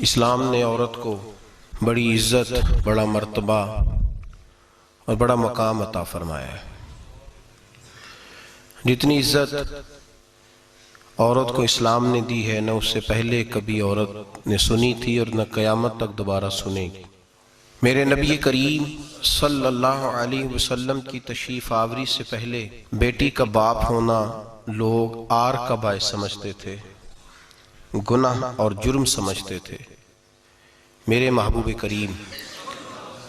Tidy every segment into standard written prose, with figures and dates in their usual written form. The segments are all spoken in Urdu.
اسلام نے عورت کو بڑی عزت، بڑا مرتبہ اور بڑا مقام عطا فرمایا ہے۔ جتنی عزت عورت کو اسلام نے دی ہے نہ اس سے پہلے کبھی عورت نے سنی تھی اور نہ قیامت تک دوبارہ سنے گی۔ میرے نبی کریم صلی اللہ علیہ وسلم کی تشریف آوری سے پہلے بیٹی کا باپ ہونا لوگ عار کا باعث سمجھتے تھے، گناہ اور جرم سمجھتے تھے۔ میرے محبوب کریم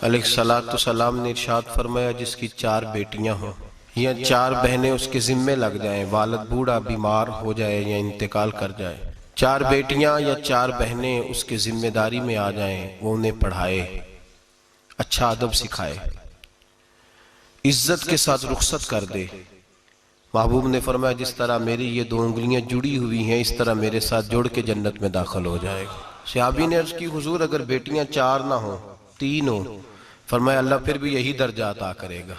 علیہ السلام نے ارشاد فرمایا جس کی 4 بیٹیاں ہوں یا 4 بہنیں اس کے ذمے لگ جائیں، والد بوڑھا بیمار ہو جائے یا انتقال کر جائے، 4 بیٹیاں یا 4 بہنیں اس کے ذمہ داری میں آ جائیں، وہ انہیں پڑھائے، اچھا ادب سکھائے، عزت کے ساتھ رخصت کر دے۔ محبوب نے فرمایا جس طرح میری یہ 2 انگلیاں جڑی ہوئی ہیں اس طرح میرے ساتھ جڑ کے جنت میں داخل ہو جائے گا۔ صحابی نے عرض کی حضور اگر بیٹیاں 4 نہ ہوں 3 ہوں، فرمایا اللہ پھر بھی یہی درجہ عطا کرے گا۔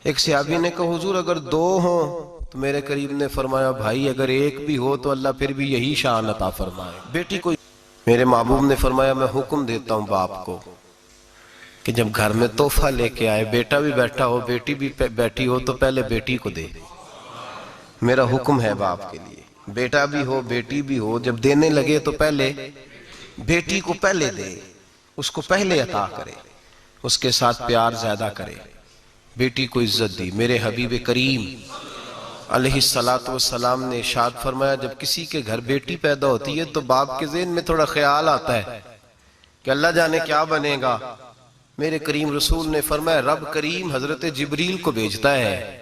ایک صحابی نے کہا حضور اگر 2 ہوں تو میرے قریب نے فرمایا بھائی اگر 1 بھی ہو تو اللہ پھر بھی یہی شان عطا فرمائے بیٹی کو۔ میرے محبوب نے فرمایا میں حکم دیتا ہوں باپ کو کہ جب گھر میں تحفہ لے کے آئے، بیٹا بھی بیٹھا ہو بیٹی بھی بیٹھی ہو تو پہلے بیٹی کو دے۔ میرا حکم ہے باپ کے لیے، بیٹا بھی ہو بیٹی بھی ہو جب دینے لگے تو پہلے بیٹی کو پہلے دے، اس کو پہلے عطا کرے، اس کے ساتھ پیار زیادہ کرے، بیٹی کو عزت دی۔ میرے حبیب کریم علیہ السلام نے ارشاد فرمایا جب کسی کے گھر بیٹی پیدا ہوتی ہے تو باپ کے ذہن میں تھوڑا خیال آتا ہے کہ اللہ جانے کیا بنے گا۔ میرے کریم رسول نے فرمایا رب کریم حضرت جبریل کو بھیجتا ہے،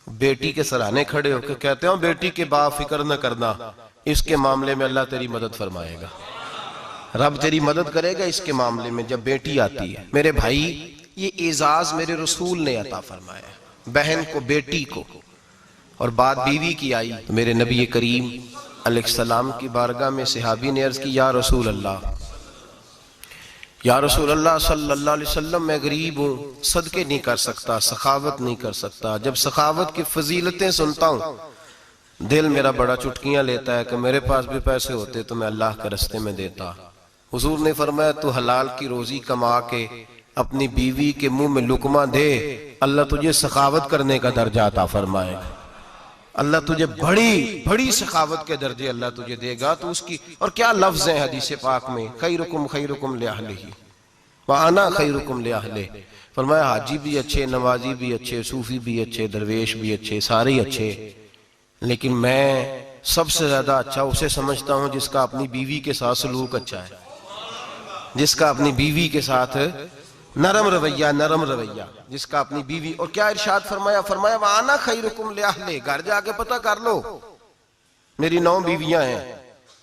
بیٹی کے سرانے کھڑے ہو کے کہتے ہیں بیٹی کے باپ فکر نہ کرنا، اس کے معاملے میں اللہ تیری مدد فرمائے گا، رب تیری مدد کرے گا اس کے معاملے میں جب بیٹی آتی ہے۔ میرے بھائی یہ اعزاز میرے رسول نے عطا فرمایا، بہن کو بیٹی کو، اور بات بیوی کی آئی تو میرے نبی کریم علیہ السلام کی بارگاہ میں صحابی نے عرض کی یا رسول اللہ صلی اللہ علیہ وسلم میں غریب ہوں، صدقے نہیں کر سکتا، سخاوت نہیں کر سکتا۔ جب سخاوت کی فضیلتیں سنتا ہوں دل میرا بڑا چٹکیاں لیتا ہے کہ میرے پاس بھی پیسے ہوتے تو میں اللہ کے راستے میں دیتا۔ حضور نے فرمایا تو حلال کی روزی کما کے اپنی بیوی کے منہ میں لقمہ دے، اللہ تجھے سخاوت کرنے کا درجہ عطا فرمائے گا، اللہ تجھے بڑی سخاوت کے درجے اللہ تجھے دے گا۔ تو اس کی اور کیا لفظ ہیں حدیث پاک میں، خیرکم لأہلہ وَأَنَا خَيْرُكُمْ لِأَهْلِهِ، فرمایا حاجی بھی اچھے، نمازی بھی اچھے، صوفی بھی اچھے، درویش بھی اچھے، سارے اچھے، لیکن میں سب سے زیادہ اچھا اسے سمجھتا ہوں جس کا اپنی بیوی کے ساتھ سلوک اچھا ہے، جس کا اپنی بیوی کے ساتھ نرم رویہ، جس کا اپنی بیوی۔ اور کیا ارشاد فرمایا وَأَنَا خَيْرُكُمْ لِأَهْلِهِ، گھر جا کے پتہ کر لو میری 9 بیویاں ہیں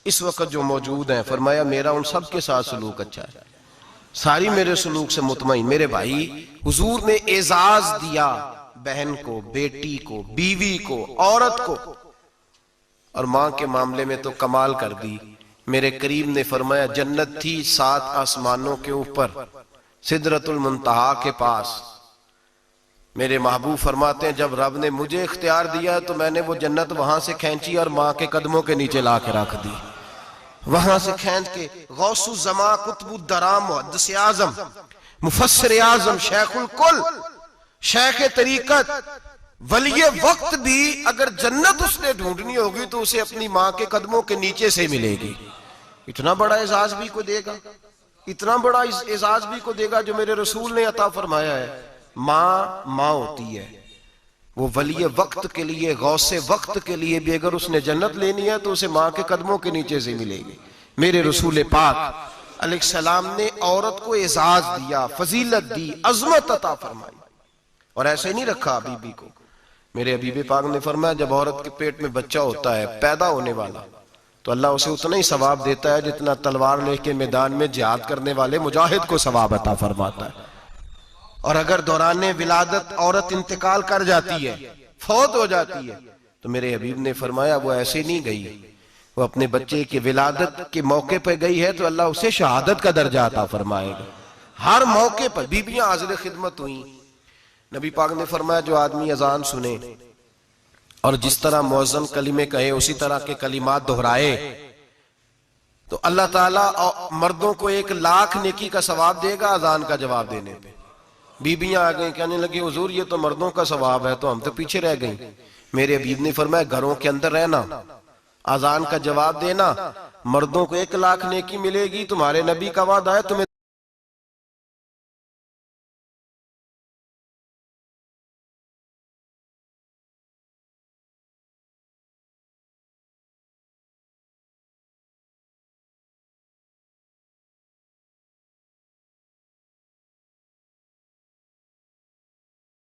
اس وقت جو موجود ہیں، فرمایا میرا ان سب کے ساتھ سلوک اچھا ہے، ساری میرے سلوک سے مطمئن۔ میرے بھائی حضور نے اعزاز دیا بہن کو، بیٹی کو، بیوی کو، عورت کو، اور ماں کے معاملے میں تو کمال کر دی۔ میرے کریم نے فرمایا جنت تھی 7 آسمانوں کے اوپر سدرۃ المنتہا کے پاس۔ میرے محبوب فرماتے ہیں جب رب نے مجھے اختیار دیا تو میں نے وہ جنت وہاں سے کھینچی اور ماں کے قدموں کے نیچے لا کے رکھ دی، وہاں سے کھینچ کے۔ غوث الزمان قطب الدرام محدث اعظم مفسر اعظم شیخ الکل شیخ طریقت ولی وقت بھی اگر جنت اس نے ڈھونڈنی ہوگی تو اسے اپنی ماں کے قدموں کے نیچے سے ملے گی۔ اتنا بڑا اعزاز بھی کو دے گا، اتنا بڑا اعزاز بھی کو دے گا جو میرے رسول نے عطا فرمایا ہے۔ ماں ہوتی ہے، وہ ولی وقت کے لیے، غوث وقت کے لیے بھی اگر اس نے جنت لینی ہے تو اسے ماں کے قدموں کے نیچے سے ملے گی۔ میرے رسول پاک علیہ السلام نے عورت کو اعزاز دیا، فضیلت دی، عظمت عطا فرمائی، اور ایسے نہیں رکھا بیوی کو۔ میرے حبیب پاک نے فرمایا جب عورت کے پیٹ میں بچہ ہوتا ہے پیدا ہونے والا تو اللہ اسے اتنا ہی ثواب دیتا ہے جتنا تلوار لے کے میدان میں جہاد کرنے والے مجاہد کو ثواب عطا فرماتا ہے۔ اور اگر دوران ولادت عورت انتقال کر جاتی ہے، فوت ہو جاتی ہے، تو میرے حبیب نے فرمایا وہ ایسے نہیں گئی، وہ اپنے بچے کی ولادت کے موقع پہ گئی ہے تو اللہ اسے شہادت کا درجہ عطا فرمائے گا۔ ہر موقع پر بیویاں حاضر خدمت ہوئیں۔ نبی پاک نے فرمایا جو آدمی اذان سنے اور جس طرح مؤذن کلمے کہے اسی طرح کے کلمات دہرائے تو اللہ تعالیٰ مردوں کو 1,00,000 نیکی کا ثواب دے گا اذان کا جواب دینے پہ. بیبیاں آ گئیں کہنے لگی حضور یہ تو مردوں کا ثواب ہے تو ہم تو پیچھے رہ گئیں. میرے حبیب نے فرمایا گھروں کے اندر رہنا، اذان کا جواب دینا، مردوں کو 1,00,000 نیکی ملے گی. تمہارے نبی کا وعدہ ہے تمہیں